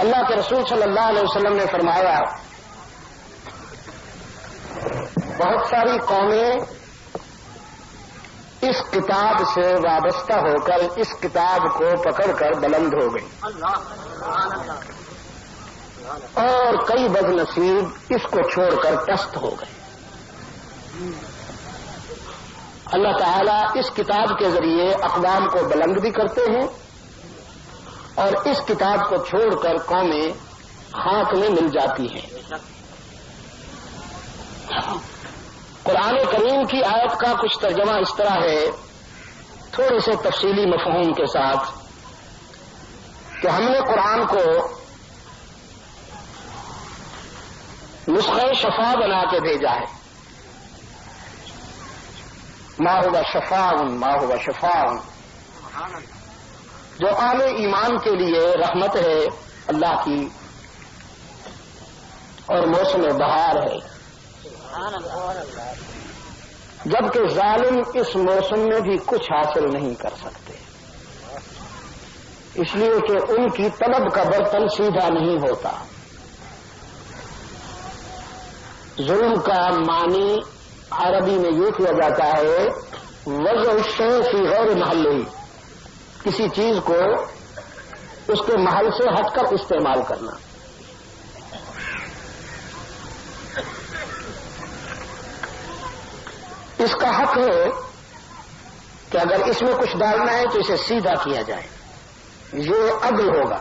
اللہ کے رسول صلی اللہ علیہ وسلم نے فرمایا بہت ساری قومیں اس کتاب سے وابستہ ہو کر اس کتاب کو پکڑ کر بلند ہو گئی اور کئی بد نصیب اس کو چھوڑ کر پست ہو گئے. اللہ تعالیٰ اس کتاب کے ذریعے اقوام کو بلند بھی کرتے ہیں اور اس کتاب کو چھوڑ کر قومیں خاک میں مل جاتی ہیں. قرآن کریم کی آیت کا کچھ ترجمہ اس طرح ہے تھوڑے سے تفصیلی مفہوم کے ساتھ کہ ہم نے قرآن کو نسخہ شفا بنا کے بھیجا ہے. ما ہوا شفاء ما ہوا شفاء، جو اہل ایمان کے لیے رحمت ہے اللہ کی اور موسم بہار ہے، جبکہ ظالم اس موسم میں بھی کچھ حاصل نہیں کر سکتے، اس لیے کہ ان کی طلب کا برتن سیدھا نہیں ہوتا. ظلم کا معنی عربی میں یہ کیا جاتا ہے وضع الشیء فی غیر محلہ، کسی چیز کو اس کے محل سے ہٹ کر استعمال کرنا. اس کا حق ہے کہ اگر اس میں کچھ ڈالنا ہے تو اسے سیدھا کیا جائے، یہ عدل ہوگا.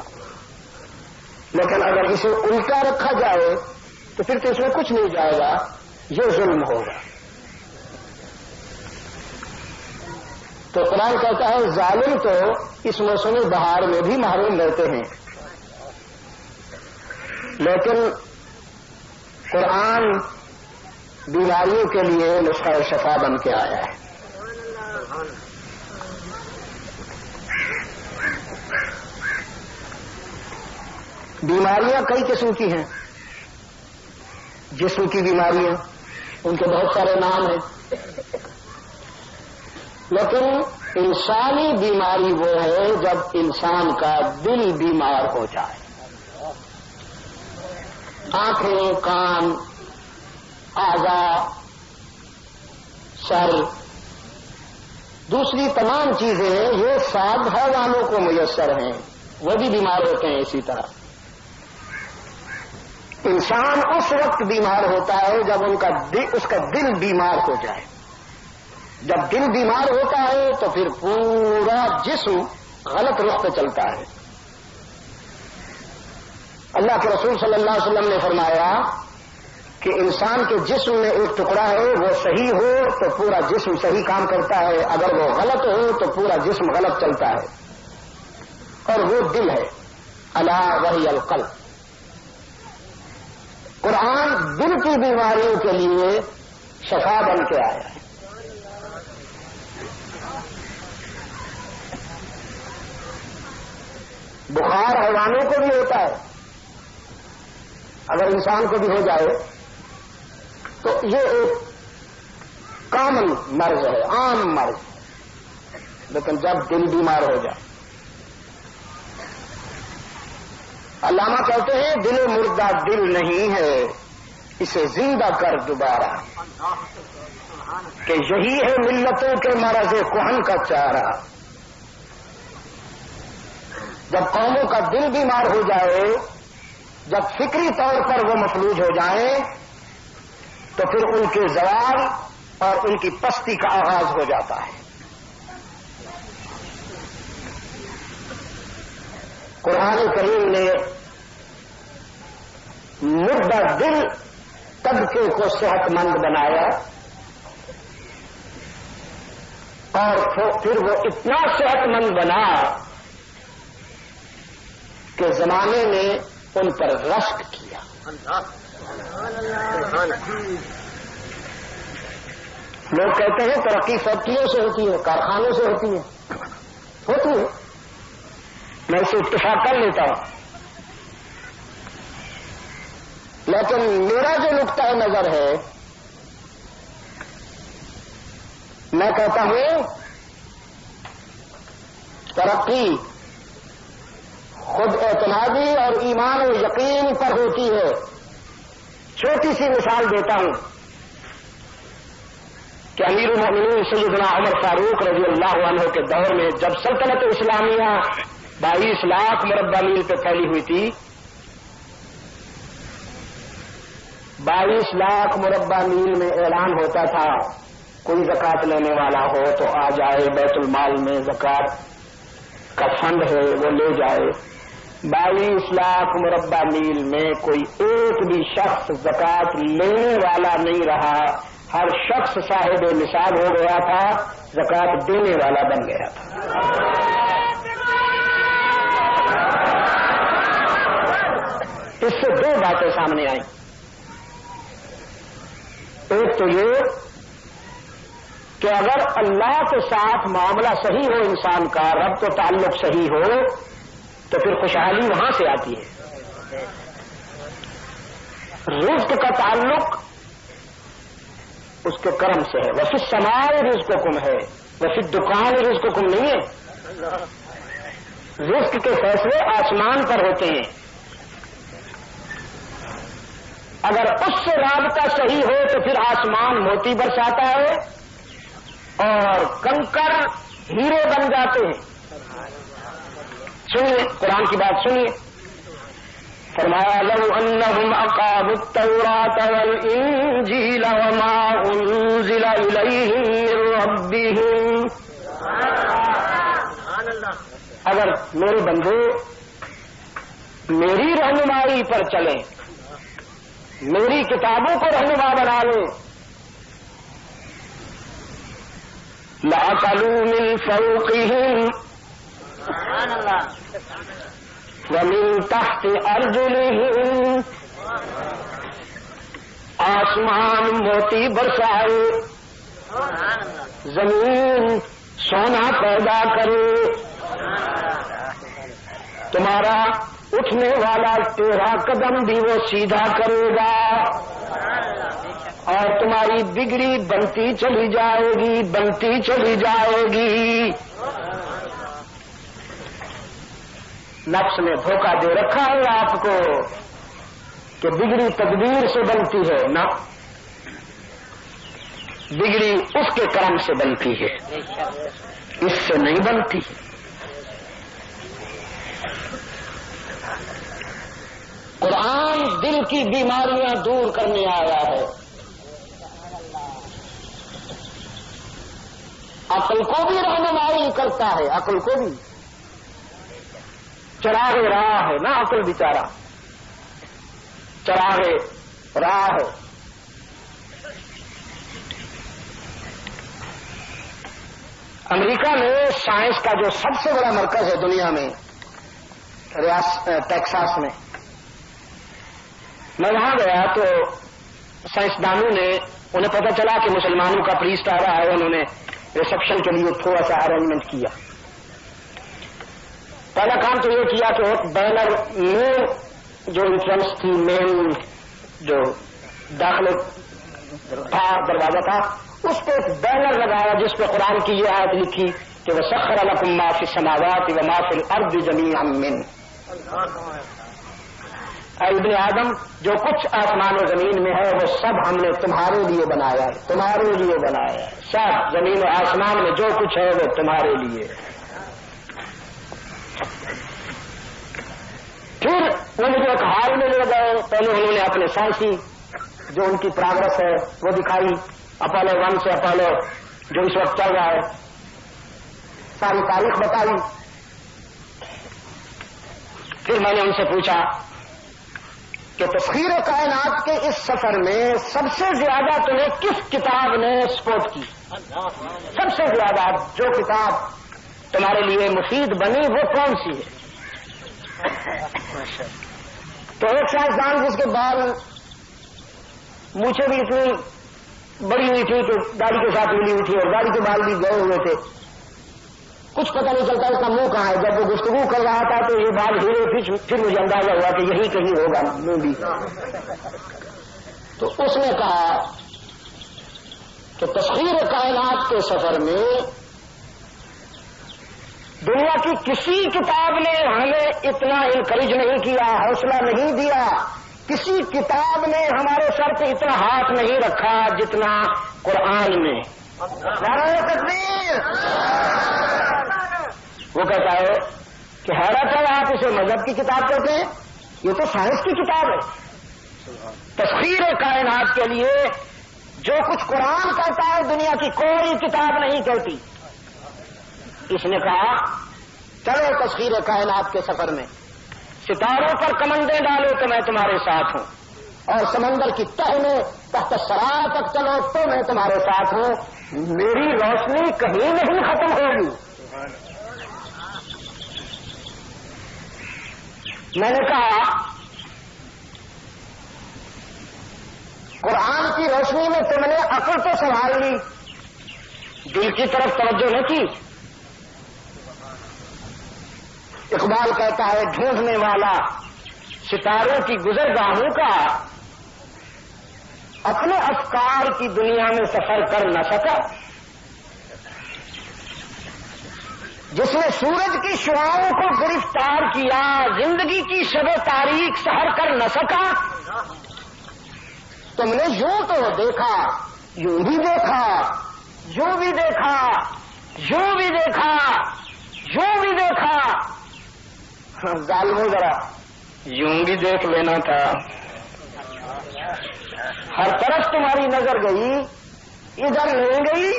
لیکن اگر اسے الٹا رکھا جائے تو پھر تو اس میں کچھ نہیں جائے گا، یہ ظلم ہوگا. تو قرآن کہتا ہے ظالم تو اس موسم بہار میں بھی محروم رہتے ہیں، لیکن قرآن بیماریوں کے لیے نسخہ شفا بن کے آیا ہے. بیماریاں کئی قسم کی ہیں. جسم کی بیماریاں ان کے بہت سارے نام ہیں، لیکن انسانی بیماری وہ ہے جب انسان کا دل بیمار ہو جائے. آنکھیں، کان، اعضاء، سر، دوسری تمام چیزیں یہ سب حیوانوں کو میسر ہیں، وہ بھی بیمار ہوتے ہیں. اسی طرح انسان اس وقت بیمار ہوتا ہے جب اس کا دل بیمار ہو جائے. جب دل بیمار ہوتا ہے تو پھر پورا جسم غلط رخ پہ چلتا ہے. اللہ کے رسول صلی اللہ علیہ وسلم نے فرمایا کہ انسان کے جسم میں ایک ٹکڑا ہے، وہ صحیح ہو تو پورا جسم صحیح کام کرتا ہے، اگر وہ غلط ہو تو پورا جسم غلط چلتا ہے، اور وہ دل ہے. الا وہی القلب. قرآن دل کی بیماریوں کے لیے شفا بن کے آیا ہے. بخار حیوانوں کو بھی ہوتا ہے، اگر انسان کو بھی ہو جائے تو یہ ایک کامن مرض ہے، عام مرض. لیکن جب دل بیمار ہو جائے، علامہ کہتے ہیں دل مردہ دل نہیں ہے، اسے زندہ کر دوبارہ، کہ یہی ہے ملتوں کے مرض کہن کا چارہ. جب قوموں کا دل بیمار ہو جائے، جب فکری طور پر وہ مفلوج ہو جائیں تو پھر ان کے زوال اور ان کی پستی کا آغاز ہو جاتا ہے. قرآن کریم نے مردہ دل طبقے کو صحت مند بنایا اور پھر وہ اتنا صحت مند بنا کہ زمانے نے ان پر رشک کیا. لوگ کہتے ہیں ترقی فیکٹریوں سے ہوتی ہے، کارخانوں سے ہوتی ہے، میں اسے اتفاق کر لیتا ہوں. لیکن میرا جو نقطہ نظر ہے، میں کہتا ہوں ترقی خود اعتمادی اور ایمان و یقین پر ہوتی ہے. چھوٹی سی مثال دیتا ہوں کہ امیر المومنین سیدنا عمر فاروق رضی اللہ عنہ کے دور میں جب سلطنت اسلامیہ 22 لاکھ مربع میل پہ پھیلی ہوئی تھی، 22 لاکھ مربع میل میں اعلان ہوتا تھا کوئی زکوٰۃ لینے والا ہو تو آ جائے، بیت المال میں زکوٰۃ کا فنڈ ہے وہ لے جائے. 22 لاکھ مربع میل میں کوئی ایک بھی شخص زکوٰۃ لینے والا نہیں رہا. ہر شخص صاحب نصاب ہو گیا تھا، زکوٰۃ دینے والا بن گیا تھا. اس سے دو باتیں سامنے آئیں. ایک تو یہ کہ اگر اللہ کے ساتھ معاملہ صحیح ہو انسان کا، رب تو تعلق صحیح ہو، تو پھر خوشحالی وہاں سے آتی ہے. رزق کا تعلق اس کے کرم سے ہے. وفی السماء رزقکم ہے، وفی الدکان رزقکم نہیں ہے. رزق کے فیصلے آسمان پر ہوتے ہیں. اگر اس سے رابطہ صحیح ہو تو پھر آسمان موتی برساتا ہے اور کنکر ہیرے بن جاتے ہیں. سنیے قرآن کی بات سنیے. فرمایا لو انہم اقاموا التوراۃ والانجیل وما انزل الیہم من ربہم. اگر میرے بندے میری رہنمائی پر چلیں، میری کتابوں کو رہنما بنا لیں، لَأَكَلُوا مِن فَوْقِهِمْ وَمِن تَحْتِ أَرْجُلِهِمْ. آسمان موتی برسائے، زمین سونا پیدا کرے، تمہارا اٹھنے والا تیرا قدم بھی وہ سیدھا کرے گا، اور تمہاری بگڑی بنتی چلی جائے گی، بنتی چلی جائے گی. نفس نے دھوکہ دے رکھا ہے آپ کو کہ بگڑی تقدیر سے بنتی ہے. نہ، بگڑی اس کے کرم سے بنتی ہے، اس سے نہیں بنتی. قرآن دل کی بیماریاں دور کرنے آیا ہے. عقل کو بھی رہنمائی کرتا ہے، عقل کو بھی. چراغ راہ ہے نا عقل بیچارہ، چراغ راہ ہے. امریکہ میں سائنس کا جو سب سے بڑا مرکز ہے دنیا میں، ٹیکساس میں، میں وہاں گیا تو سائنسدانوں نے، انہیں پتہ چلا کہ مسلمانوں کا پریسٹ آ رہا ہے، انہوں نے ریسپشن کے لیے تھوڑا سا ارینجمنٹ کیا. پہلا کام تو یہ کیا کہ ایک بینر میں جو انٹرنس تھی، مین جو داخلے تھا دروازہ تھا، اس پہ ایک بینر لگایا جس پہ قرآن کی یہ آیت لکھی کہ وَسَخَّرَ لَكُم مَّا فِي السَّمَاوَاتِ وَمَا فِي الْأَرْضِ جَمِيعًا مِّنْهُ. اے ابن آدم، جو کچھ آسمان و زمین میں ہے وہ سب ہم نے تمہارے لیے بنایا ہے، تمہارے لیے بنایا ہے. سب زمین و آسمان میں جو کچھ ہے وہ تمہارے لیے. پھر وہ مجھے ایک حال میں لے گئے. پہلے انہوں نے اپنے سائنسی جو ان کی پروگرس ہے وہ دکھائی، اپولو 1 سے اپولو جو اس وقت چل رہا ہے، ساری تاریخ بتائی. پھر میں نے ان سے پوچھا کہ تسخیر کائنات کے اس سفر میں سب سے زیادہ تمہیں کس کتاب نے سپورٹ کی؟ سب سے زیادہ جو کتاب تمہارے لیے مفید بنی وہ کون سی ہے؟ تو ایک سائنسدان جس کے بال مونچھیں بھی اتنی بڑی ہوئی تھی کہ گاڑی کے ساتھ ملی ہوئی تھی اور گاڑی کے بال بھی گئے ہوئے تھے، کچھ پتہ نہیں چلتا اس کا منہ کہاں ہے. جب وہ گفتگو کر رہا تھا تو یہ بال ہیرے، پھر مجھے اندازہ ہوا کہ یہی کہیں ہوگا منہ بھی. تو اس نے کہا کہ تسخیر کائنات کے سفر میں دنیا کی کسی کتاب نے ہمیں اتنا انکریج نہیں کیا، حوصلہ نہیں دیا، کسی کتاب نے ہمارے سر پہ اتنا ہاتھ نہیں رکھا جتنا قرآن نے۔ نعرہ تکبیر! وہ کہتا ہے کہ حیرت ہے آپ اسے مذہب کی کتاب کہتے ہیں، یہ تو سائنس کی کتاب ہے۔ تسخیر کائنات کے لیے جو کچھ قرآن کہتا ہے دنیا کی کوئی کتاب نہیں کہتی۔ اس نے کہا چلو تسخیر کائنات کے سفر میں، ستاروں پر کمندیں ڈالو تو میں تمہارے ساتھ ہوں، اور سمندر کی تہ میں تحت سرا تک چلو تو میں تمہارے ساتھ ہوں، میری روشنی کہیں نہیں ختم ہوگی۔ میں نے کہا قرآن کی روشنی میں تم نے عقل تو سنبھال لی، دل کی طرف توجہ نہ کی۔ اقبال کہتا ہے ڈھونڈنے والا ستاروں کی گزرگاہوں کا اپنے افکار کی دنیا میں سفر کر نہ سکا، جس نے سورج کی شعاؤں کو گرفتار کیا زندگی کی شب تاریک سحر کر نہ سکا۔ تم نے یوں تو دیکھا، یوں بھی دیکھا، یوں بھی دیکھا، یوں بھی دیکھا، یوں بھی دیکھا، ظالموں ذرا یوں بھی دیکھ لینا تھا۔ ہر طرف تمہاری نظر گئی، ادھر نہیں گئی۔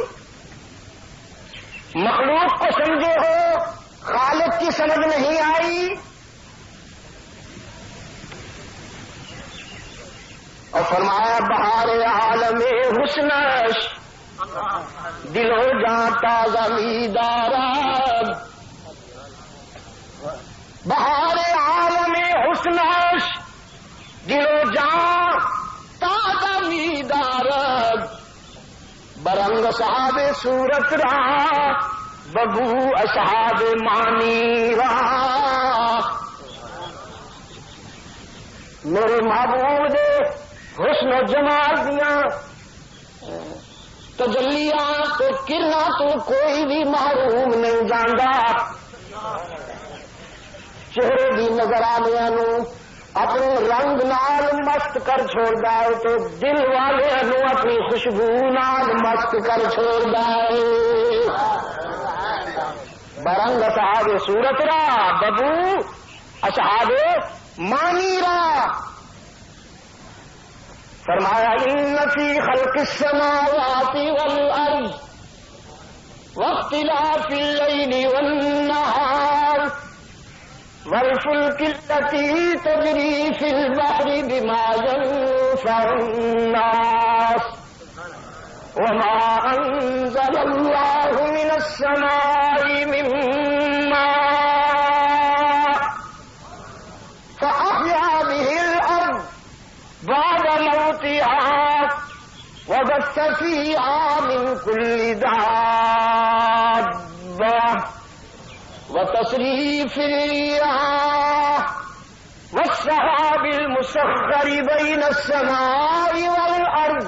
مخلوق کو سمجھے ہو، خالق کی سمجھ نہیں آئی۔ اور فرمایا بہار عالم حسنش دل ہو جاتا زمیندار، بہار عالم حسنش دل و جان تازہ میدار، برنگ صاحب صورت را ببو اصحاب مانی را۔ میرے محبوب دے حسن و جمال دیا تجلیاں تو کرنا تو کوئی بھی محروم نہیں جاندا، چہرے دی نظر آنے نو اپنے رنگ نال مست کر چھوڑدا ہے تو دل والے نو اپنی خوشبو نال مست کر چھوڑدا ہے۔ برنگ اصحاب صورت را ببو اصحاب مانی را۔ فرمایا ان فی خلق السماوات والارض واختلاف اللیل والنہار والفلك التي تجري في البحر بما ينفع الناس وما أنزل الله من السماء من ماء فأحيا به الأرض بعد موتها وبث فيها من كل دابة وتصريف الرياح والسحاب المسخر بين السماء والأرض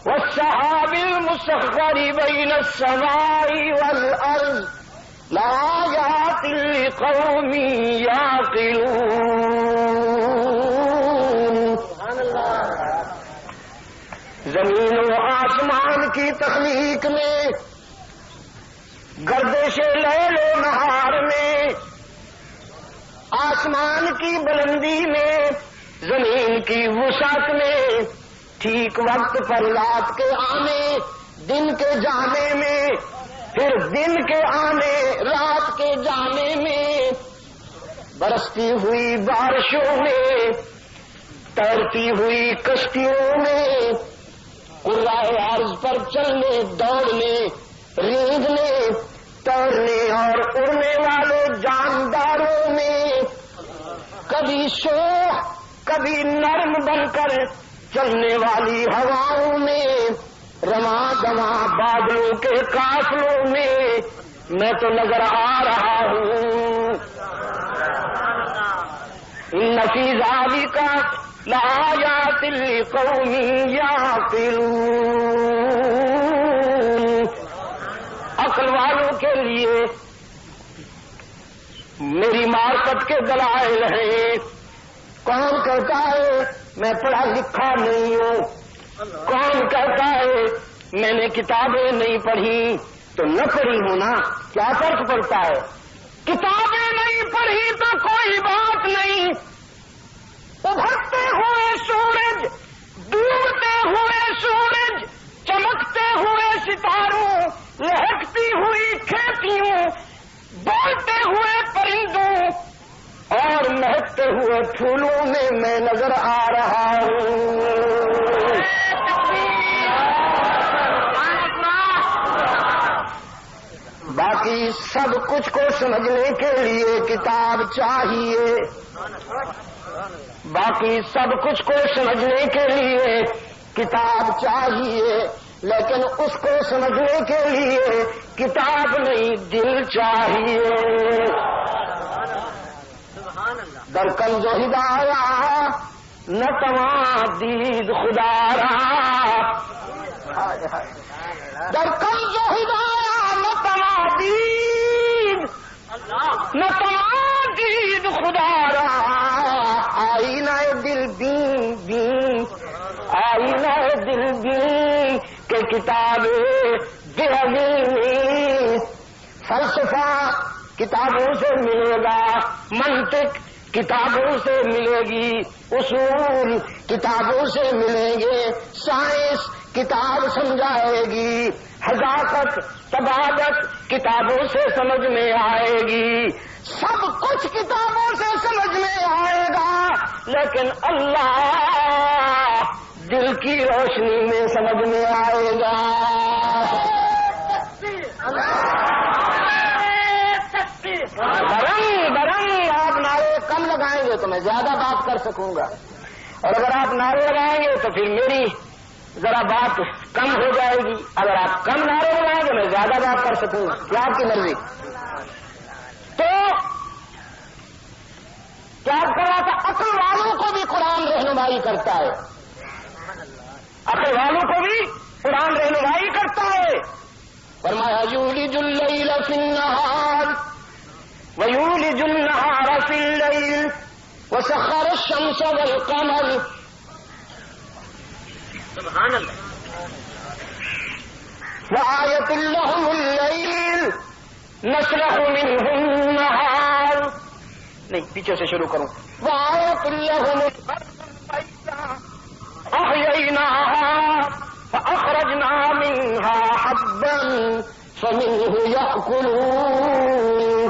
والسحاب المسخر بين السماء والأرض لآيات لقوم يعقلون۔ زمین و آسمان کی تخلیق میں، گردش لیل و نہار میں، آسمان کی بلندی میں، زمین کی وسعت میں، ٹھیک وقت پر رات کے آنے، دن کے جانے میں، پھر دن کے آنے رات کے جانے میں، برستی ہوئی بارشوں میں، تیرتی ہوئی کشتیوں میں، قرائے عرض پر چلنے دوڑنے ریگنے تیرنے اور اڑنے والے جانداروں میں، کبھی شوخ کبھی نرم بن کر چلنے والی ہواؤں میں، رواں دواں بادلوں کے قافلوں میں میں تو نظر آ رہا ہوں۔ ان فی ذالک لآیات لقوم یعقلون۔ عقل والوں کے لیے میری معرفت کے دلائل ہیں. کون کہتا ہے میں پڑھا لکھا نہیں ہوں؟ کون کہتا ہے میں نے کتابیں نہیں پڑھی؟ تو نہ پڑھی ہوں نا، کیا فرق پڑتا ہے؟ کتابیں نہیں پڑھی تو کوئی بات نہیں. ابھرتے ہوئے سورج، ڈوبتے ہوئے سورج، چمکتے ہوئے ستاروں، لہکتی ہوئی کھیتیوں، بولتے ہوئے پرندوں اور مہکتے ہوئے پھولوں میں نظر آ رہا ہوں. باقی سب کچھ کو سمجھنے کے لیے کتاب چاہیے. باقی سب کچھ کو سمجھنے کے لیے کتاب چاہیے، لیکن اس کو سمجھنے کے لیے کتاب نہیں، دل چاہیے. در کنز و ہدایہ نہ تمام دید خدا را، در کنز و ہدایہ نہ تمام دید، نہ تمام دید خدا را. آئینہ دل بین بین، آئینہ دل بین کہ کتاب بے. فلسفہ کتابوں سے ملے گا، منطق کتابوں سے ملے گی، اصول کتابوں سے ملیں گے، سائنس کتاب سمجھائے گی، حقیقت طبابت کتابوں سے سمجھ میں آئے گی، سب کچھ کتابوں سے سمجھ میں آئے گا، لیکن اللہ دل کی روشنی میں سمجھ میں آئے گا. برنگ آپ نعرے کم لگائیں گے تو میں زیادہ بات کر سکوں گا، اور اگر آپ نعرے لگائیں گے تو پھر میری ذرا بات کم ہو جائے گی. اگر آپ کم نعرے لگائیں گے میں زیادہ بات کر سکوں گا، کیا آپ کی مرضی. تو کیا کر رہا تھا؟ عقل والوں کو بھی قرآن رہنمائی کرتا ہے، عقل والوں کو بھی قرآن رہنمائی کرتا ہے. فرمایا یولج اللیل فی النہار ویولج النہار فی اللیل وسخر الشمس والقمر. سبحان اللہ. وآیۃ لہم اللیل نسلخ منہ النہار. نہیں، پیچھے سے شروع کروں. وآیۃ لہم احییناها فأخرجنا منها حبا فمنه يأكلون.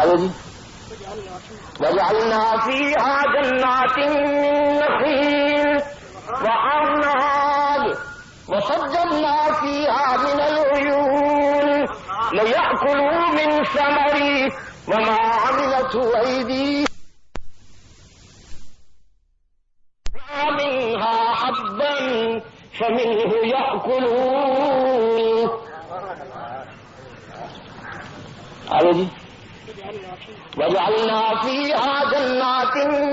آئے جی. وجعلنا فيها جنات من نخيل وأعناب وفجرنا فيها من العيون ليأكلوا من ثمره وما عملته أيديهم منها حبا فمنه يأكلون. آئے جی. وجعلنا فيها جنات من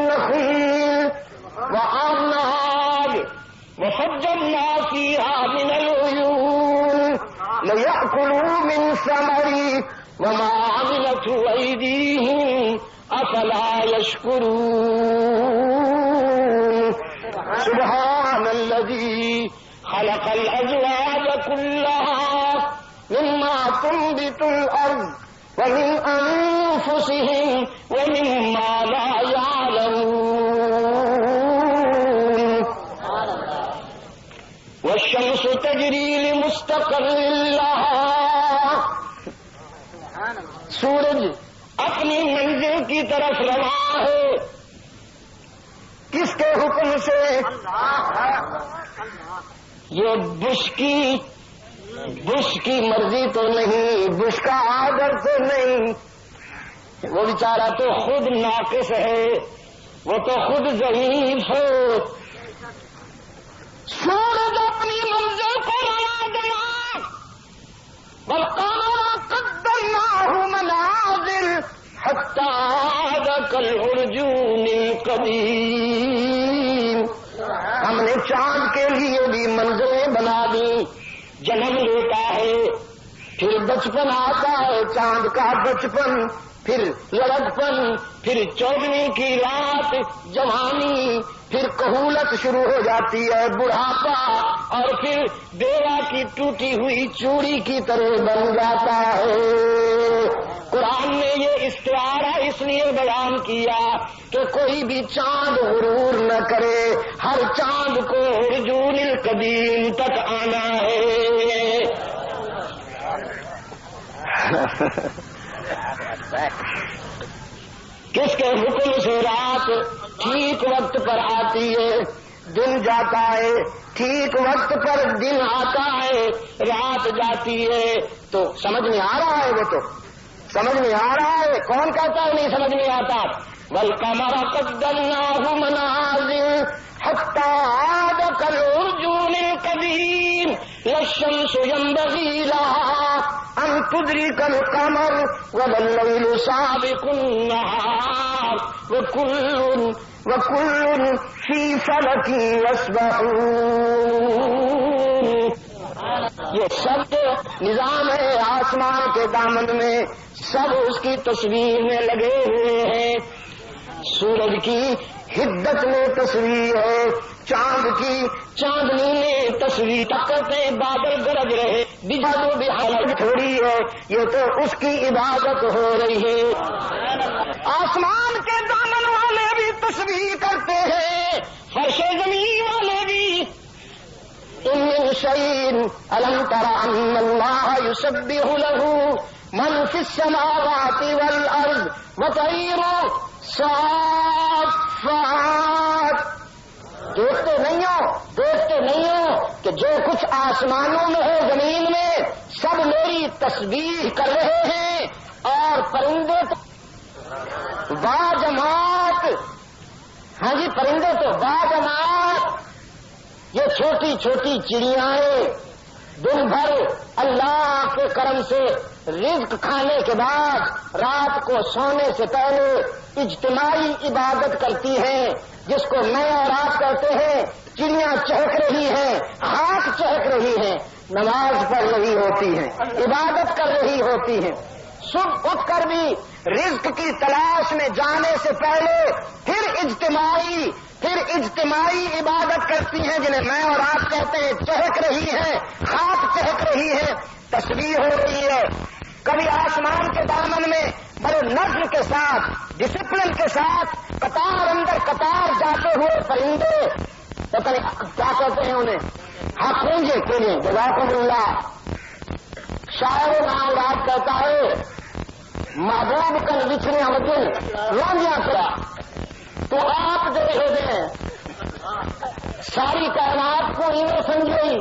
نخيل وأعناب وفجرنا فيها من العيون ليأكلوا من ثمره وما عملته أيديهم أفلا يشكرون. سبحان الذي خلق الأزواج كلها مما تنبت الأرض ومن أنفسهم ومما لا يعلمون. والشمس تجري لمستقر لها. سورج اپنی منزل کی طرف رواں ہے، کس کے حکم سے؟ یہ بش کی مرضی تو نہیں، بش کا آرڈر تو نہیں. وہ بیچارہ تو خود ناقص ہے، وہ تو خود ضعیف ہے. سورج اپنی منزل کو رواں دلا، والقمر قدرناہ منازل حتی عاد کالعرجون القدیم. ہم نے چاند کے لیے بھی منزلیں بنا دی. جنم لیتا ہے، پھر بچپن آتا ہے چاند کا بچپن، پھر لڑکپن، پھر چودھویں کی رات جوانی، پھر کہولت شروع ہو جاتی ہے بڑھاپا، اور پھر بیوہ کی ٹوٹی ہوئی چوڑی کی طرح بن جاتا ہے۔ قرآن نے یہ استعارہ اس لیے بیان کیا کہ کوئی بھی چاند غرور نہ کرے، ہر چاند کو رجوع القدیم تک آنا ہے۔ کس کے حکم سے رات ٹھیک وقت پر آتی ہے، دن جاتا ہے، ٹھیک وقت پر دن آتا ہے، رات جاتی ہے، تو سمجھ میں آ رہا ہے، وہ تو سمجھ میں آ رہا ہے۔ کون کہتا ہے نہیں سمجھ میں آتا؟ وَالْقَمَرَ قَدَّرْنَاهُ مَنَازِلَ حَتَّىٰ عَادَ كَالْعُرْجُونِ الْقَدِيمِ لَا الشَّمْسُ يَنبَغِي لَهَا أَن تُدْرِكَ الْقَمَرَ وَلَا اللَّيْلُ سَابِقُ النَّهَارِ وَكُلٌّ فِي فَلَكٍ يَسْبَحُونَ۔ یہ سب نظام ہے آسمان کے دامن میں، سب اس کی تصویر میں لگے ہوئے ہیں۔ سورج کی حدت میں تصویر ہے، چاند کی چاندنی میں تصویر، کرتے بادل گرج رہے، بجھا بھی حالت تھوڑی ہے، یہ تو اس کی عبادت ہو رہی ہے۔ آسمان کے دامن والے بھی تصویر کرتے ہیں، فرش زمین والے بھی۔ ان من شيء ألم تر أن الله يسبح له من في السماوات والأرض وطير صافات۔ دیکھتے نہیں ہو کہ جو کچھ آسمانوں میں ہے، زمین میں، سب میری تسبیح کر رہے ہیں، اور پرندے تو باجماعت، ہاں جی، پرندے تو باجماعت، یہ چھوٹی چھوٹی چڑیاں دن بھر اللہ کے کرم سے رزق کھانے کے بعد رات کو سونے سے پہلے اجتماعی عبادت کرتی ہیں، جس کو میں اور آپ کہتے ہیں۔ چڑیاں چہک رہی ہیں، خاک چہک رہی ہیں، نماز پڑھ رہی ہوتی ہیں، عبادت کر رہی ہوتی ہیں۔ صبح اٹھ کر بھی رزق کی تلاش میں جانے سے پہلے پھر اجتماعی عبادت کرتی ہیں، جنہیں میں اور آپ کہتے ہیں، چہک رہی ہیں، خاک چہک رہی ہے، تسبیح ہو رہی ہے۔ کبھی آسمان کے دامن میں بڑے نظم کے ساتھ، ڈسپلن کے ساتھ، قطار اندر قطار جاتے ہوئے پرندے، پتہ نہیں کیا کہتے ہیں انہیں، ہاں کونجے جزاکم اللہ۔ شاعر نام کہتا ہے، محبوب کن بچھنے مدن لانجیاں کرا، تو آپ جو دیں ساری کائنات کو ہی میں سمجھئی،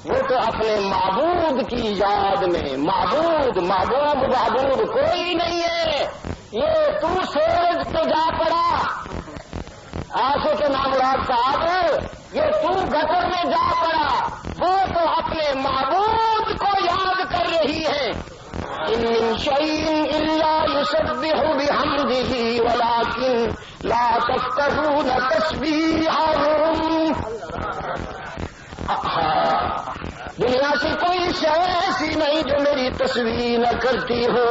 وہ تو اپنے معبود کی یاد میں، معبود کوئی نہیں ہے، یہ تو سورج پہ جا پڑا، آسے کے نامراد صاحب، یہ تو گٹر میں جا پڑا، وہ تو اپنے معبود کو یاد کر رہی ہے۔ ان من شيء الا يسبح بحمده ولكن لا تفقهون تسبيحهم۔ دنیا کی کوئی شے ایسی نہیں جو میری تسبیح نہ کرتی ہو،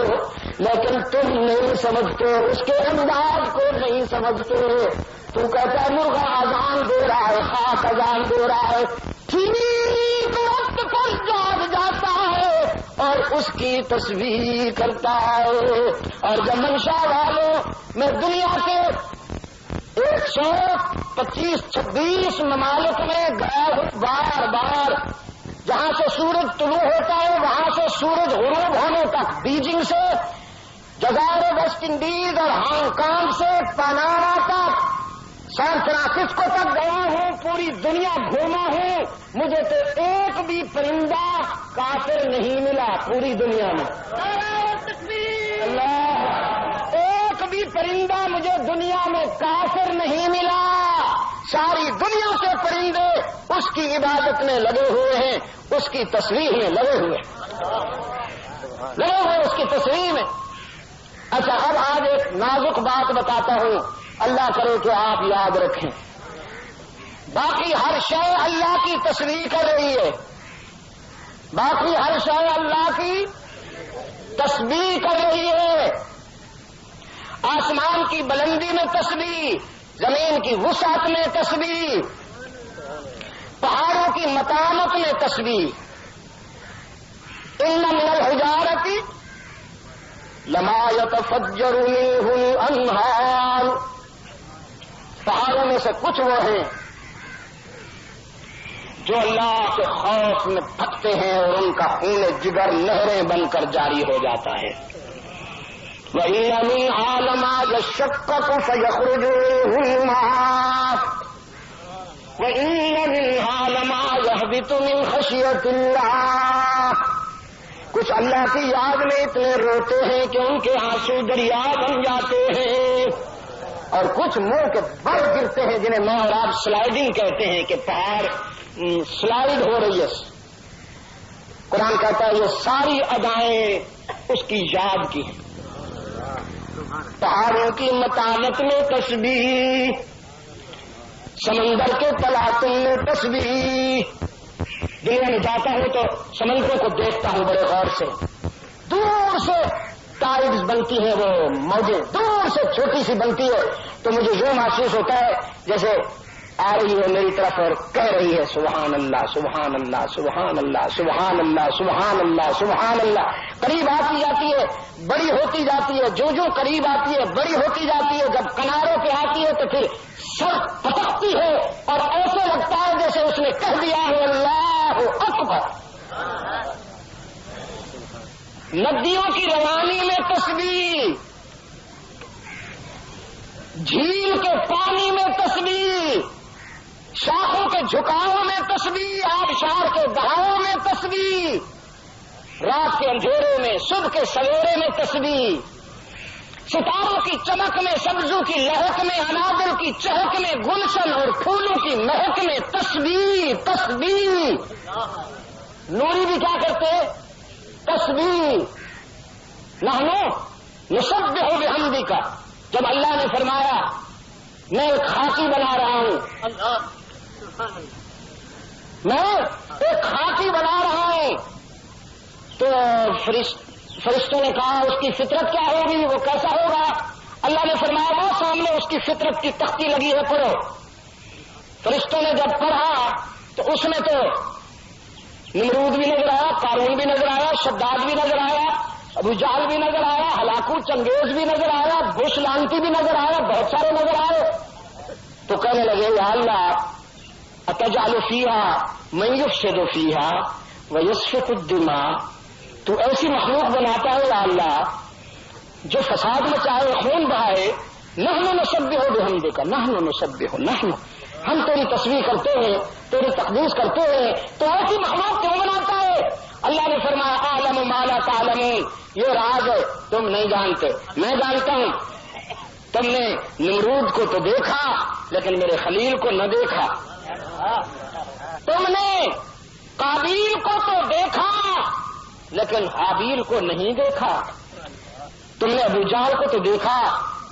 لیکن تم نہیں سمجھتے، اس کے انداز کو نہیں سمجھتے۔ تو کہتا ہے مرغا اذان دے رہا ہے، خاک اذان دے رہا ہے، ٹھیک وقت پر جاگ جاتا ہے اور اس کی تسبیح کرتا ہے۔ اور جب منشا والوں میں دنیا کے 125-26 ممالک میں گیا ہوں بار بار، جہاں سے سورج طلوع ہوتا ہے وہاں سے سورج غروب ہونے تک، بیجنگ سے جزائر ویسٹ انڈیز اور ہانگ کانگ سے پاناما تک، سان فرانسسکو تک گیا ہوں، پوری دنیا گھوما ہوں، مجھے تو ایک بھی پرندہ کافر نہیں ملا پوری دنیا میں۔ اللہ، ایک بھی پرندہ مجھے دنیا میں کافر نہیں ملا۔ ساری دنیا کے پرندے اس کی عبادت میں لگے ہوئے ہیں، اس کی تصویر میں لگے ہوئے اس کی تصویر میں۔ اچھا، اب آج ایک نازک بات بتاتا ہوں، اللہ کرے کہ آپ یاد رکھیں۔ باقی ہر شے اللہ کی تصویر کر رہی ہے، باقی ہر شے اللہ کی تسبیح کر رہی ہے. آسمان کی بلندی میں تسبیح، زمین کی وسعت میں تسبیح، پہاڑوں کی متانت میں تسبیح. ان من الحجارۃ لما يتفجر منه الانہار، پہاڑوں میں سے کچھ وہ ہیں جو اللہ کے خوف میں پھٹتے ہیں اور ان کا خون جگر نہریں بن کر جاری ہو جاتا ہے. وَإِنَّ مِنْهَا لَمَا يَشَّقَّقُ فَيَخْرُجُ مِنْهُ الْمَاءُ وَإِنَّ مِنْهَا لَمَا يَهْبِطُ مِنْ خَشْيَةِ اللَّهِ، کچھ اللہ کی یاد میں اتنے روتے ہیں کہ ان کے آنسو دریا بن جاتے ہیں، اور کچھ منہ کے بل گرتے ہیں جنہیں میں اور آپ سلائڈنگ کہتے ہیں کہ پہاڑ سلائڈ ہو رہی ہے. قرآن کہتا ہے یہ ساری ادائیں اس کی یاد کی ہیں. پہاڑوں کی متانت میں تسبیح، سمندر کے تلاطم میں تسبیح. دنیا میں جاتا ہوں تو سمندروں کو دیکھتا ہوں بڑے غور سے، دور سے ٹائڈز بنتی ہیں، وہ موجیں دور سے چھوٹی سی بنتی ہے، تو مجھے یوں محسوس ہوتا ہے جیسے آ رہی ہے میری طرف اور کہہ رہی ہے سبحان اللہ سبحان اللہ سبحان اللہ سبحان اللہ سبحان اللہ سبحان اللہ. قریب آتی جاتی ہے، بڑی ہوتی جاتی ہے، جو جو قریب آتی ہے بڑی ہوتی جاتی ہے. جب کناروں پہ آتی ہے تو پھر سر پٹکتی ہے اور ایسے لگتا ہے جیسے اس نے کہہ دیا ہے اللہ اکبر. ندیوں کی روانی میں تسبیح، جھیل کے پانی میں تسبیح، شاخوں کے جھکاؤں میں تسبیح، آبشار کے بہاؤں میں تسبیح، رات کے اندھیرے میں صبح کے سویرے میں تسبیح، ستاروں کی چمک میں، سبزوں کی لہک میں، انادل کی چہک میں، گلشن اور پھولوں کی مہک میں تسبیح تسبیح. نوری بھی کیا کرتے؟ تسبیح. نحن نسبح بحمدک، جب اللہ نے فرمایا میں ایک خاکی بنا رہا ہوں، میں ایک خاکی بنا رہا ہوں، تو فرشتوں نے کہا اس کی فطرت کیا ہوگی، وہ کیسا ہوگا؟ اللہ نے فرمایا وہ سامنے اس کی فطرت کی تختی لگی ہے، پڑھو. فرشتوں نے جب پڑھا تو اس میں تو نمرود بھی نظر آیا، قارون بھی نظر آیا، شداد بھی نظر آیا، ابو جہل بھی نظر آیا، ہلاکو چنگیز بھی نظر آیا، بش لانتی بھی نظر آیا، بہت سارے نظر آئے. تو کہنے لگے یا اللہ اتجعل فیہا من یفسد فیہا ویسفک الدماء، تو ایسی مخلوق بناتا ہے یا اللہ جو فساد مچائے، خون بہائے. نحن نسبح بحمدک، نحن نسبح، نحن ہم تیری تسبیح کرتے ہیں، تیری تقدیس کرتے ہیں، تو ایسی مخلوق کیوں بناتا ہے؟ اللہ نے فرمایا اعلم ما لا تعلمون، یہ راز ہے تم نہیں جانتے، میں جانتا ہوں. تم نے نمرود کو تو دیکھا لیکن میرے خلیل کو نہ دیکھا. تم نے قابیل کو تو دیکھا لیکن حابیل کو نہیں دیکھا. تم نے ابو جہل کو تو دیکھا،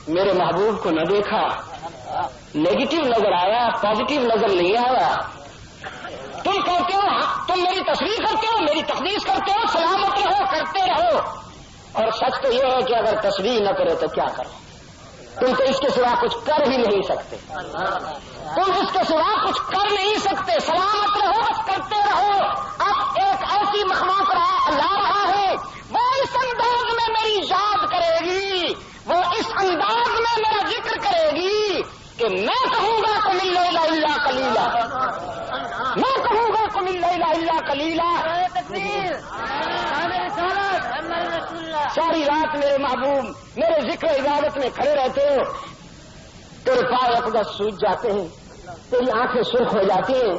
میرے محبوب کو نہ دیکھا. نیگیٹو نظر آیا، پازیٹو نظر نہیں آیا. تم کہتے ہو تم میری تصویر کرتے ہو، میری تقدیس کرتے ہو، سلامت رہو، کرتے رہو. اور سچ تو یہ ہے کہ اگر تصویر نہ کرو تو کیا کرو؟ تم تو اس کے سوا کچھ کر ہی نہیں سکتے. تم اس کے سوا کچھ کر نہیں سکتے. سلامت رہو، بس کرتے رہو. اب ایک ایسی مخلوق لا رہا ہے، وہ اس انداز میں میری یاد کرے گی، وہ اس انداز میں میرا ذکر کرے گی کہ میں کہوں گا قم اللیل الا قلیلا، میں کہوں گا قم اللیل الا قلیلا. ساری رات میرے محبوب میرے ذکر عبادت میں کھڑے رہتے ہو، تیرے پاؤں اقدس سوج جاتے ہیں، تیری آنکھیں سرخ ہو جاتی ہیں.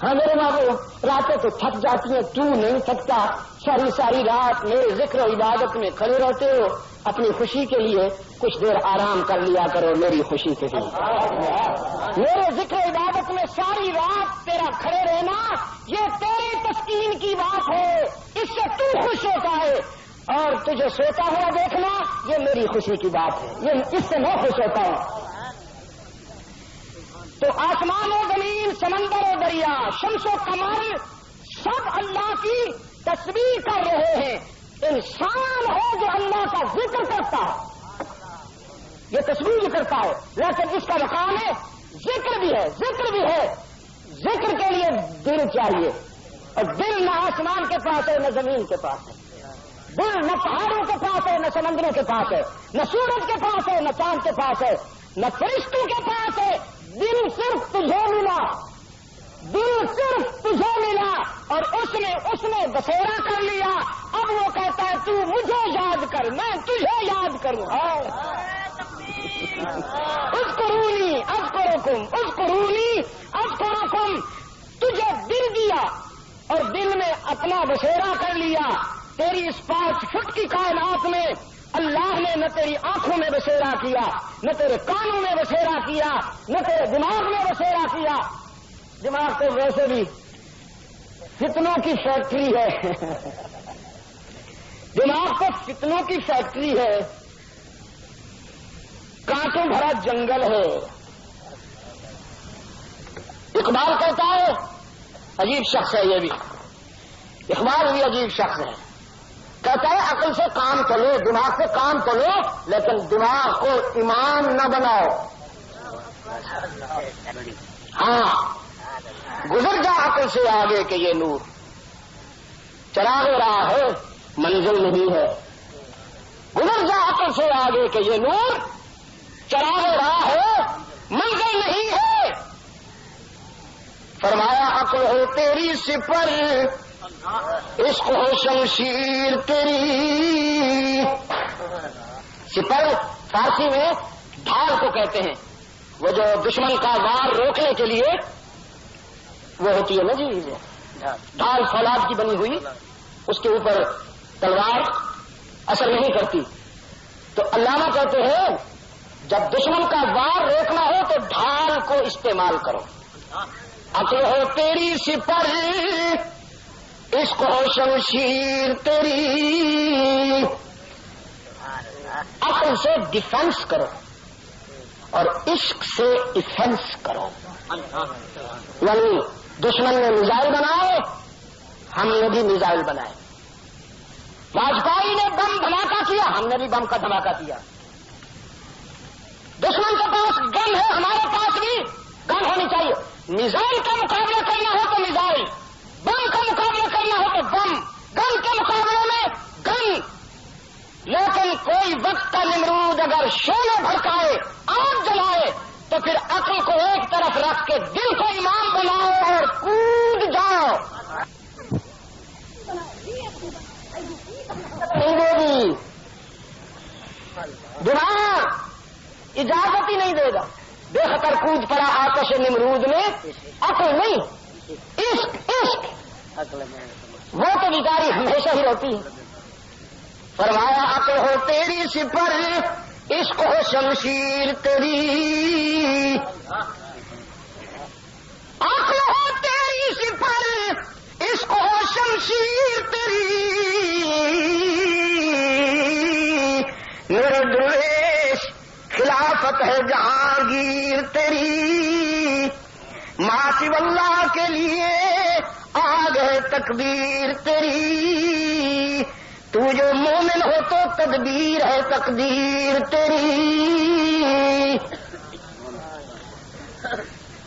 ہاں میرے محبوب راتیں تو تھک جاتی ہیں، تو نہیں تھکتا. ساری رات میرے ذکر و عبادت میں کھڑے رہتے ہو. اپنی خوشی کے لیے کچھ دیر آرام کر لیا کرو، میری خوشی کے لیے. میرے ذکر و عبادت میں ساری رات تیرا کھڑے رہنا یہ تیری تسکین کی بات ہے، اس سے تو خوش ہوتا ہے. اور تجھے سوتا ہوا دیکھنا یہ میری خوشی کی بات ہے، یہ اس سے میں خوش ہوتا ہوں. تو آسمان و زمین، سمندر و دریا، شمس و قمر سب اللہ کی تسبیح کر رہے ہیں. انسان ہے جو اللہ کا ذکر کرتا ہے، یہ تصویر کرتا ہے، لیکن اس کا مقام ہے ذکر بھی ہے، ذکر بھی ہے۔ ذکر کے لیے دل چاہیے، اور دل نہ آسمان کے پاس ہے نہ زمین کے پاس ہے، دل نہ پہاڑوں کے پاس ہے نہ سمندروں کے پاس ہے، نہ سورج کے پاس ہے نہ چاند کے پاس ہے، نہ فرشتوں کے پاس ہے۔ دل صرف تجھے ملا، دل صرف تجھے ملا، اور اس نے بسیرا کر لیا۔ اب وہ کہتا ہے تو مجھے یاد کر، میں تجھے یاد کروں۔ اذکرونی اذکرکم اذکرونی اذکرکم، تجھے دل دیا اور دل میں اپنا بسیرا کر لیا۔ تیری اس 5 فٹ کی کائنات میں اللہ نے نہ تیری آنکھوں میں بسیرا کیا، نہ تیرے کانوں میں بسیرا کیا، نہ تیرے دماغ میں بسیرا کیا۔ دماغ تو ویسے بھی فتنوں کی فیکٹری ہے، دماغ تو فتنوں کی فیکٹری ہے، کانٹوں بھرا جنگل ہے۔ اقبال کہتا ہے، عجیب شخص ہے یہ بھی، اقبال بھی عجیب شخص ہے، کہتا ہے عقل سے کام تو لو، دماغ سے کام تو لو، لیکن دماغ کو ایمان نہ بناؤ۔ ہاں، گزر جا عقل سے آگے کہ یہ نور چراغ راہ ہے، منزل نہیں ہے۔ گزر جا عقل سے آگے کہ یہ نور چراغ راہ ہے، منزل نہیں ہے۔ فرمایا عقل ہو تیری سپر، عشق ہو شمشیر تیری۔ سپر فارسی میں ڈھال کو کہتے ہیں، وہ جو دشمن کا وار روکنے کے لیے وہ ہوتی ہے نا جی، ڈھال فولاد کی بنی ہوئی، اس کے اوپر تلوار اثر نہیں کرتی۔ تو علامہ کہتے ہیں جب دشمن کا وار روکنا ہو تو ڈھال کو استعمال کرو۔ عقل ہو تیری سپر، عشق ہو شمشیر تیری۔ عقل سے ڈیفنس کرو اور عشق سے ڈیفنس کرو۔ یعنی دشمن نے میزائل بنائے، ہم نے بھی میزائل بنائے۔ واجپئی نے بم دھماکہ کیا، ہم نے بھی بم کا دھماکہ کیا۔ دشمن کے پاس گن ہے، ہمارے پاس بھی گن ہونی چاہیے۔ میزائل کا مقابلہ کرنا ہو تو میزائل، بم کا مقابلہ کرنا ہو تو بم، گن کے مقابلے میں گن۔ لیکن کوئی وقت کا نمرود اگر شعلے بھڑکائے، آگ جلائے، تو پھر عقل کو ایک طرف رکھ کے دل کو امام بناؤ اور کود جاؤ۔ نہیں دے گی، دماغ اجازت ہی نہیں دے گا۔ بے خطر کود پڑا آتش نمرود میں، عقل نہیں، عشق عشق، وہ تو بیچاری ہمیشہ ہی رہتی ہے۔ فرمایا عقل ہو تیری سپر، عشق ہو شمشیر تیری۔ عقل ہو تیری سپر، عشق ہو شمشیر تیری۔ میرے درویش خلافت ہے جہانگیر تیری۔ معاصی اللہ کے لیے آگ ہے تکبیر تیری۔ تو جو مومن ہو تو تدبیر ہے تقدیر تیری۔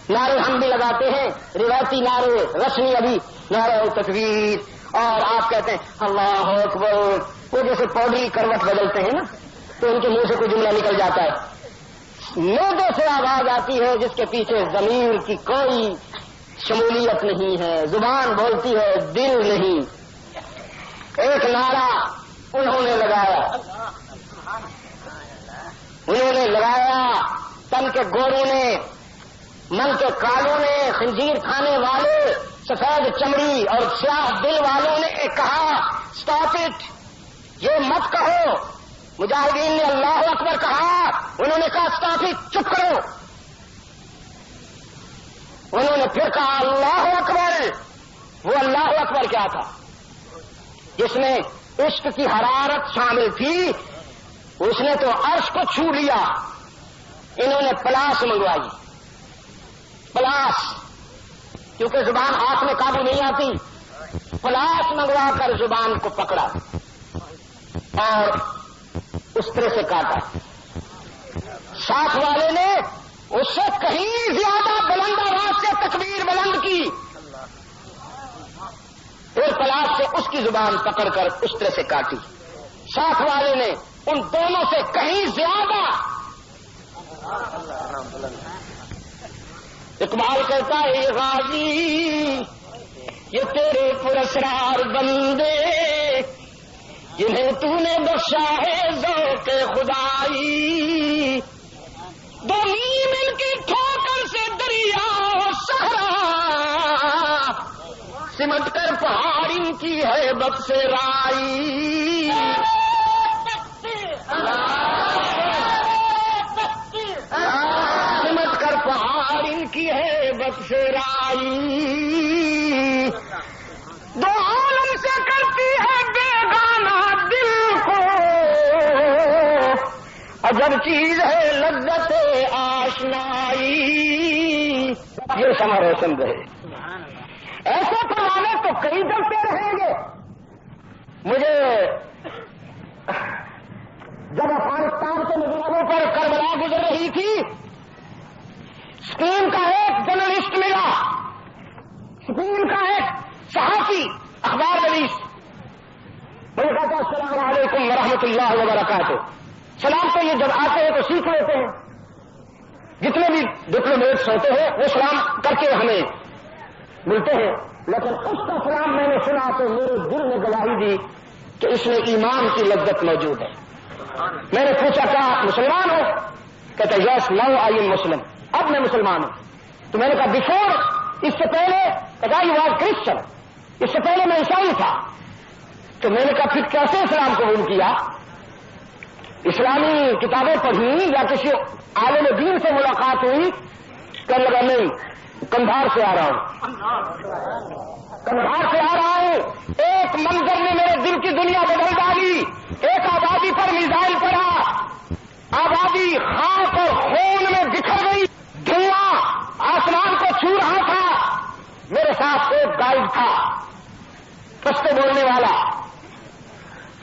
نعرے ہم بھی لگاتے ہیں، روایتی نعرے، رسمی ابھی نعرہ تکبیر، اور آپ کہتے ہیں اللہ اکبر، وہ جیسے پودری کروٹ بدلتے ہیں نا تو ان کے منہ سے کوئی جملہ نکل جاتا ہے، نودوں سے آواز آتی ہے جس کے پیچھے ضمیر کی کوئی شمولیت نہیں ہے، زبان بولتی ہے دل نہیں۔ ایک نعرہ انہوں نے لگایا، تن کے گوروں نے، من کے کالوں نے، خنزیر کھانے والے، سفید چمڑی اور سیاہ دل والوں نے کہا اسٹاپ اٹ، یہ مت کہو۔ مجاہدین نے اللہ اکبر کہا، انہوں نے کہا اسٹاپ اٹ، چپ کرو۔ انہوں نے پھر کہا اللہ اکبر۔ وہ اللہ اکبر کیا تھا؟ جس میں عشق کی حرارت شامل تھی، اس نے تو عرش کو چھو لیا۔ انہوں نے پلاس منگوائی، پلاس، کیونکہ زبان ہاتھ میں قابو نہیں آتی، پلاس منگوا کر زبان کو پکڑا۔ اور اس طرح سے کاٹا. ساتھ والے نے اس سے کہیں زیادہ بلند آواز سے تکبیر بلند کی. پھر پلاس سے اس کی زبان پکڑ کر اس طرح سے کاٹی. ساتھ والے نے ان دونوں سے کہیں زیادہ. اقبال کہتا ہے یہ غازی یہ تیرے پراسرار بندے جنہیں تو نے بخشا ہے ذوق خدائی. دونوں مل کی ٹھوکر سے دریا صحرا سمٹ کر پہاڑ ان کی ہے بد سے رائی. سمٹ کر پہاڑ ان کی ہے بد سے رائی. دو عالم سے کرتی ہے بیگانہ دل کو عجب چیز ہے لذت آشنائی. یہ سما روشن رہے. ایسے پرانے تو کئی ڈرتے رہیں گے. مجھے جب افغانستان کے مظاہروں پر کربلا گزر رہی تھی اسپین کا ایک جرنلسٹ ملا. اسپین کا ایک صحافی اخبار نویس. مجھے کہتا السلام علیکم ورحمۃ اللہ وبرکاتہ. سلام تو یہ جب آتے ہیں تو سیکھ لیتے ہیں. جتنے بھی ڈپلومیٹس ہوتے ہیں وہ سلام کر کے ہمیں ملتے ہیں. لیکن اس کا سلام میں نے سنا تو میرے دل نے گواہی دی کہ اس میں ایمان کی لذت موجود ہے. میں نے پوچھا کیا آپ مسلمان ہو؟ کہتا یس نو آئی ایم مسلم. اب میں مسلمان ہوں. تو میں نے کہا بفور اس سے پہلے کہتا یو آر کرسچن. اس سے پہلے میں عیسائی تھا. تو میں نے کہا پھر کیسے اسلام قبول کیا؟ اسلامی کتابیں پڑھی یا کسی عالم دین سے ملاقات ہوئی؟ کہنے لگا نہیں کندھار سے آ رہا ہوں. کندھار سے آ رہا ہوں. ایک منظر نے میرے دل کی دنیا بدل ڈالی. ایک آبادی پر میزائل پڑا. آبادی خاک اور خون میں بکھر گئی. دھواں آسمان کو چھو رہا تھا. میرے ساتھ ایک گائیڈ تھا پشتو بولنے والا.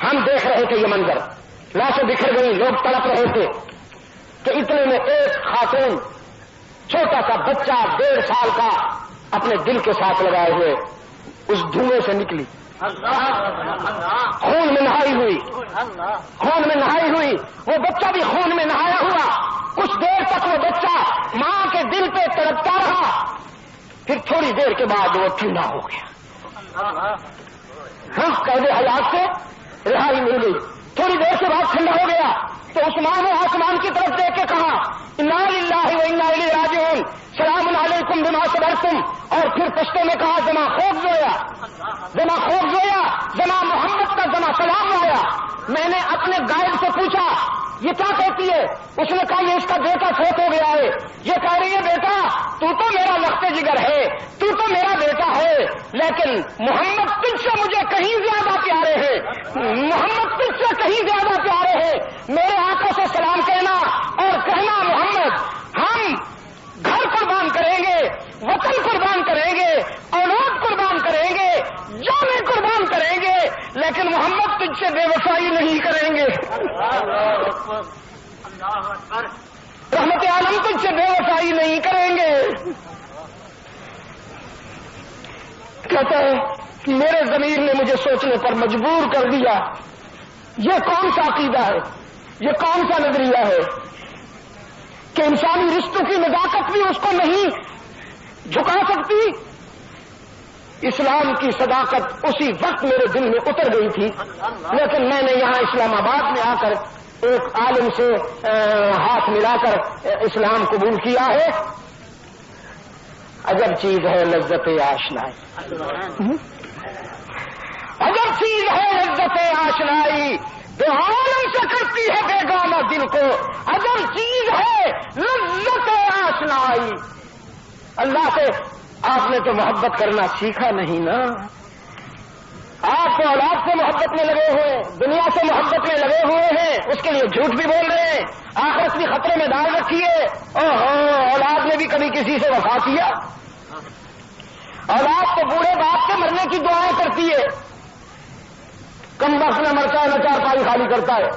ہم دیکھ رہے تھے یہ منظر. لاشیں بکھر گئی. لوگ تڑپ رہے تھے کہ اتنے میں ایک خاتون چھوٹا سا بچہ 1.5 سال کا اپنے دل کے ساتھ لگائے ہوئے اس دھوئیں سے نکلی. خون میں نہائی ہوئی. خون میں نہائی ہوئی. وہ بچہ بھی خون میں نہایا ہوا. کچھ دیر تک وہ بچہ ماں کے دل پہ تڑپتا رہا. پھر تھوڑی دیر کے بعد وہ ٹھنڈا ہو گیا. ہم قید حیات سے رہائی مل گئی. تھوڑی دیر کے بعد ٹھنڈا ہو گیا تو اس ماں نے آسمان کی طرف دیکھ کے کہا انا للہ و انا الیہ راجعون سلام علیکم بما صبرتم. اور پھر پشتو میں کہا زما خوف زویا زما خوف زویا زما محمد کا زما سلام آیا. میں نے اپنے گائیڈ سے پوچھا یہ کیا کہتی ہے؟ اس نے کہا یہ اس کا بیٹا فوت ہو گیا ہے. یہ کہہ رہی ہے بیٹا تو میرا لخت جگر ہے. تو میرا بیٹا ہے. لیکن محمد تجھ سے مجھے کہیں زیادہ پیارے ہیں. محمد تجھ سے کہیں زیادہ پیارے ہیں. میرے آقا سے سلام کہنا اور کہنا محمد ہم گھر قربان کریں گے, وطن قربان کریں گے, اولاد قربان کریں گے, جانیں قربان کریں گے, لیکن محمد تجھ سے بے وفائی نہیں کریں گے. رحمت عالم تجھ سے بے وفائی نہیں کریں گے. کہتا ہے میرے ضمیر نے مجھے سوچنے پر مجبور کر دیا یہ کون سا عقیدہ ہے, یہ کون سا نظریہ ہے کہ انسانی رشتوں کی نزاکت بھی اس کو نہیں جھکا سکتی. اسلام کی صداقت اسی وقت میرے دل میں اتر گئی تھی. لیکن میں نے یہاں اسلام آباد میں آ کر ایک عالم سے ہاتھ ملا کر اسلام قبول کیا ہے. عجب چیز ہے لذت آشنائی. عجب چیز ہے لذت آشنائی. دو عالم سے کرتی ہے بیگانہ دل کو. عجب چیز ہے لذت آشنائی. اللہ سے آپ نے تو محبت کرنا سیکھا نہیں نا. آپ تو اولاد سے محبت میں لگے ہوئے, دنیا سے محبت میں لگے ہوئے ہیں, اس کے لیے جھوٹ بھی بول رہے ہیں, آخرت بھی خطرے میں ڈال رکھی ہے. اولاد نے بھی کبھی کسی سے وفا کیا؟ اولاد تو بوڑھے باپ کے مرنے کی دعائیں کرتی ہے. کم وقت میں مرتا ہے نہ چارپائی خالی کرتا ہے.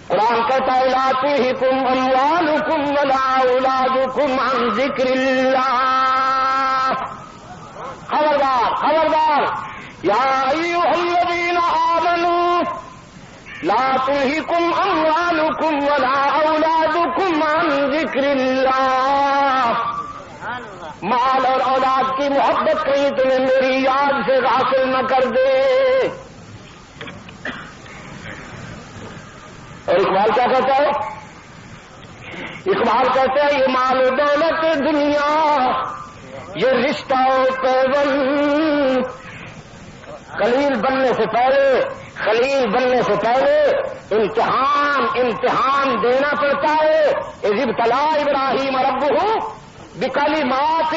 قرآن کہتا ہے لا تلہکم اموالکم ولا اولادکم عن ذکر اللہ. خبردار خبردار یا ایھا الذین آمنوا لا تلہکم اموالکم ولا اولادکم عن ذکر اللہ. مال اور اولاد کی محبت کہیں تمہیں میری یاد سے غافل نہ کر دے. اور اقبال کیا کہتا ہے؟ اقبال کہتا ہے یہ مال و دولت دنیا یہ رشتہ و پیوند خلیل بننے سے پہلے امتحان دینا پڑتا ہے. اذ ابتلا ابراہیم ربہ بکلمات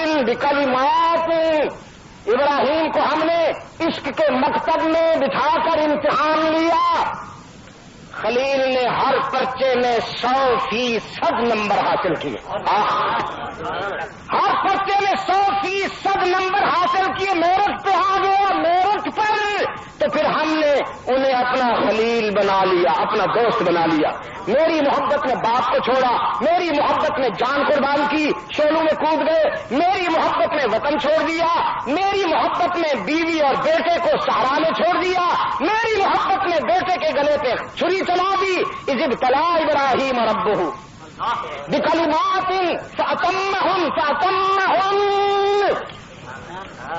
ابراہیم کو ہم نے عشق کے مکتب میں بٹھا کر امتحان لیا. خلیل نے ہر پرچے میں 100% نمبر حاصل کیے. ہر پرچے میں 100% نمبر حاصل کیے. میرٹ پہ آ گیا. میرٹ پر تو پھر ہم نے انہیں اپنا خلیل بنا لیا, اپنا دوست بنا لیا. میری محبت میں باپ کو چھوڑا, میری محبت میں جان قربان کی, شعلوں میں کود گئے. میری محبت میں وطن چھوڑ دیا. میری محبت میں بیوی اور بیٹے کو صحرا میں چھوڑ دیا. میری محبت میں بیٹے کے گلے پہ چھری چلا دی. اذ ابتلا ابراہیم ربہ بکلمات فأتمہن.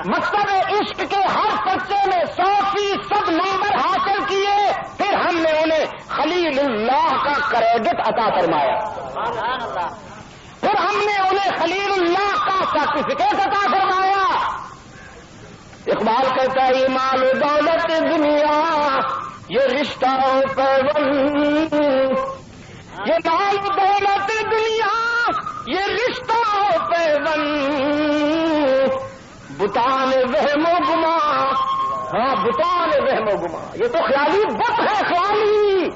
مقصد عشق کے ہر پرچے میں 100% نمبر حاصل کیے. پھر ہم نے انہیں خلیل اللہ کا کریڈٹ عطا فرمایا. پھر ہم نے انہیں خلیل اللہ کا سرٹیفکیٹ عطا فرمایا. اقبال کہتا ہے یہ مال و دولت دنیا یہ رشتہ و پیوند. یہ مال و دولت دنیا یہ رشتہ و پیوند. بتان وہم و گما. ہاں بتان وہم و گما. یہ تو خیالی بت ہے, خیالی.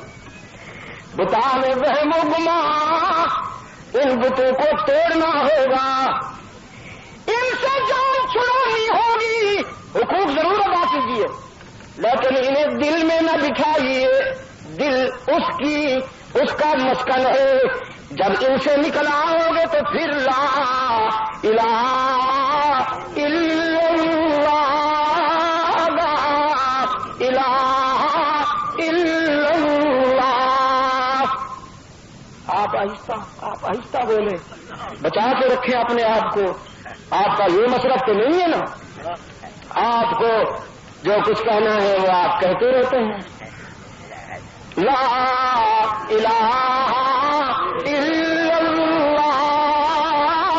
بتان وہم و گما ان بتوں کو توڑنا ہوگا. ان سے جان چھڑانی ہوگی. حقوق ضرور ادا کیجیے لیکن انہیں دل میں نہ بٹھائیے. دل اس کا مسکن ہے. جب ان سے نکل آؤ گے تو پھر لا الہ الا اللہ, لا الہ الا اللہ. آپ آہستہ بولیں, بچا کے رکھیں اپنے آپ کو. آپ کا یہ مصرف تو نہیں ہے نا. آپ کو جو کچھ کہنا ہے وہ آپ کہتے رہتے ہیں. لا الہ الا اللہ,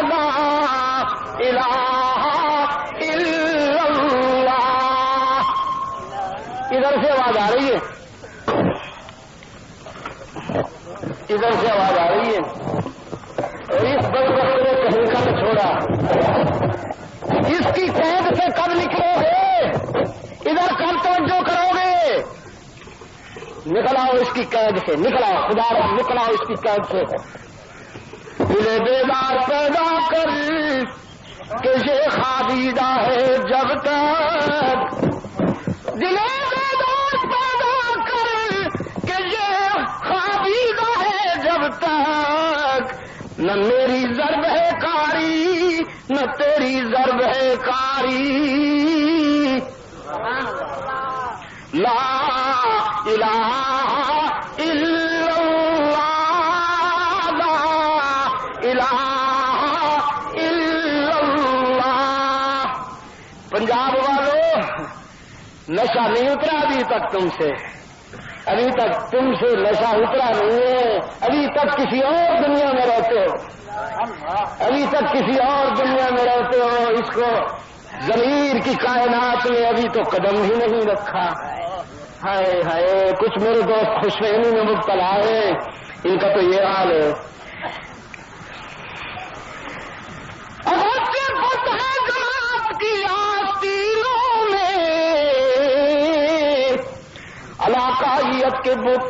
لا الہ الا اللہ. ادھر سے آواز آ رہی ہے, ادھر سے آواز آ رہی ہے. اور اس بدبخت نے کہیں کا نہ چھوڑا. اس کی قید سے کب نکلو گے؟ ادھر کب توجہ کرو گے؟ نکلاؤ اس کی قید سے, نکلاؤ خدا را, نکلاؤ اس کی قید سے. دل بیدار پیدا کر کہ یہ خوابیدہ ہے جب تک. دل بیدار پیدا کر کہ یہ خوابیدہ ہے جب تک. نہ میری ضرب ہے کاری نہ تیری ضرب ہے کاری. لا الہ الا اللہ, لا الہ الا اللہ. پنجاب والوں, نشہ نہیں اترا ابھی تک تم سے. ابھی تک تم سے نشہ اترا نہیں ہے. ابھی تک کسی اور دنیا میں رہتے ہو. ابھی تک کسی اور دنیا میں رہتے ہو. اس کو ضمیر کی کائنات میں ابھی تو قدم ہی نہیں رکھا. ہائے ہائے, کچھ میرے دوست خوش فہمی میں مبتلا ہے. ان کا تو یہ حال ہے. بت ہے جماعت کی آستینوں میں, علاقائیت کے بت,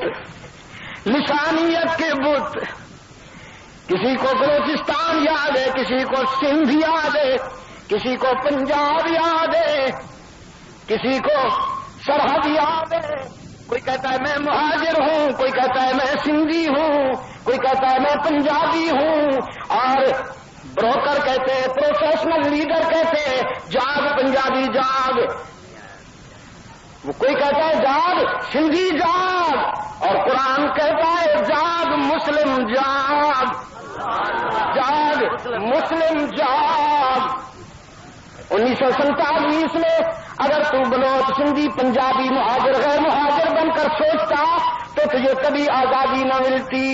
لسانیت کے بت. کسی کو بلوچستان یاد ہے, کسی کو سندھ یاد ہے, کسی کو پنجاب یاد ہے, کسی کو سرحد یاد ہے، کوئی کہتا ہے میں مہاجر ہوں، کوئی کہتا ہے میں سندھی ہوں، کوئی کہتا ہے میں پنجابی ہوں، اور بروکر کہتے ہیں، پروفیشنل لیڈر کہتے ہیں جاگ پنجابی جاگ، وہ کوئی کہتا ہے جاگ سندھی جاگ، اور قرآن کہتا ہے جاگ مسلم جاگ، جاگ مسلم جاگ۔ 1947 میں اگر تو بلوچ سندھی پنجابی مہاجر غیر مہاجر بن کر سوچتا تو تجھے کبھی آزادی نہ ملتی۔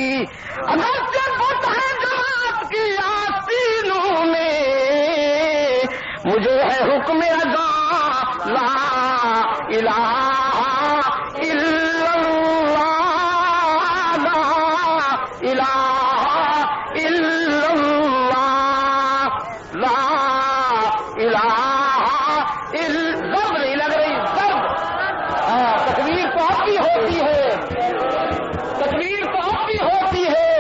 اگر بت ہے جماعت کی آستینوں میں، مجھے ہے حکم ادا لا الہ الا اللہ، لا الہ الا اللہ، لا الہ ضرب نہیں لگ رہی ضرب، تکبیر تو اب بھی ہوتی ہے، تکبیر تو اب بھی ہوتی ہے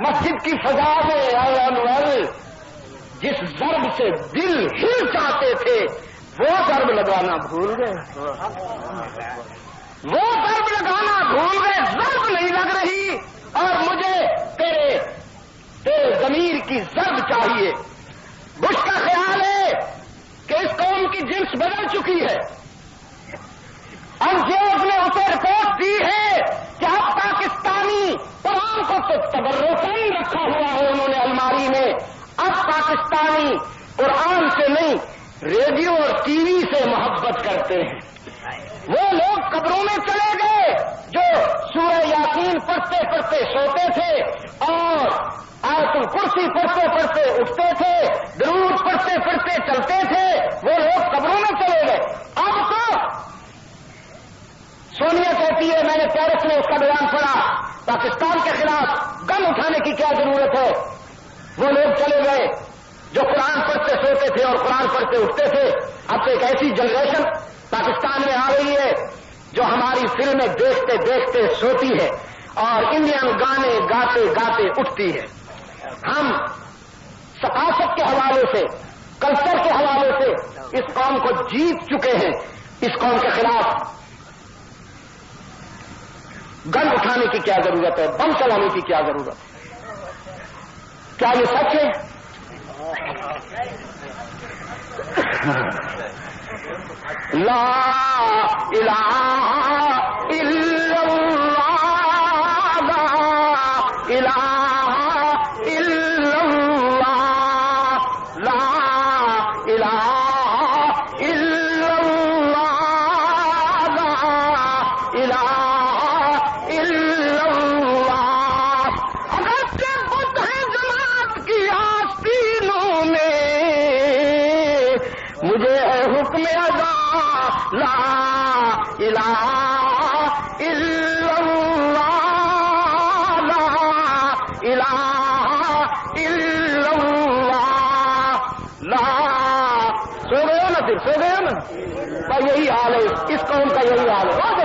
مسجد کی فضا میں۔ اے انور، جس ضرب سے دل ہل جاتے تھے وہ ضرب لگانا بھول گئے، وہ ضرب لگانا بھول گئے، ضرب نہیں لگ رہی، اور مجھے تیرے ضمیر کی ضرب چاہیے۔ بش کا خیال ہے کہ اس قوم کی جنس بدل چکی ہے، انگریز نے اسے رپورٹ دی ہے کہ اب پاکستانی قرآن کو تو تبرکاً رکھا ہوا ہے انہوں نے الماری میں، اب پاکستانی قرآن سے نہیں ریڈیو اور ٹی وی سے محبت کرتے ہیں۔ وہ لوگ قبروں میں چلے گئے جو سورہ یاسین پڑھتے پڑھتے سوتے تھے اور آیت الکرسی پڑھتے پڑھتے اٹھتے تھے، درود پڑھتے پڑھتے چلتے تھے، وہ لوگ قبروں میں چلے گئے۔ اب تو سونیا کہتی ہے، میں نے پیرس میں اس کا بیان پڑھا، پاکستان کے خلاف گن اٹھانے کی کیا ضرورت ہے؟ وہ لوگ چلے گئے جو قرآن پڑھتے سوتے تھے اور قرآن پڑھتے اٹھتے تھے۔ اب ایک ایسی جنریشن پاکستان میں آ رہی ہے جو ہماری فلمیں دیکھتے دیکھتے سوتی ہے اور انڈین گانے گاتے گاتے اٹھتی ہے۔ ہم ثقافت کے حوالے سے، کلچر کے حوالے سے اس قوم کو جیت چکے ہیں۔ اس قوم کے خلاف گن اٹھانے کی کیا ضرورت ہے، بم چلانے کی کیا ضرورت ہے؟ کیا یہ سچ ہے؟ لا الہ الا اللہ، لا الہ الا اللہ، لا الہ الا اللہ، لا الہ الا اللہ۔ اگرچہ بت ہے جماعت کی آستینوں میں، مجھے ہے حکم ادا لا الہ الا اللہ، لا الہ الا اللہ، لا۔ سو گئے نا، پھر سو گئے نا، یہی حال ہے اس قوم کا، یہی حال ہے۔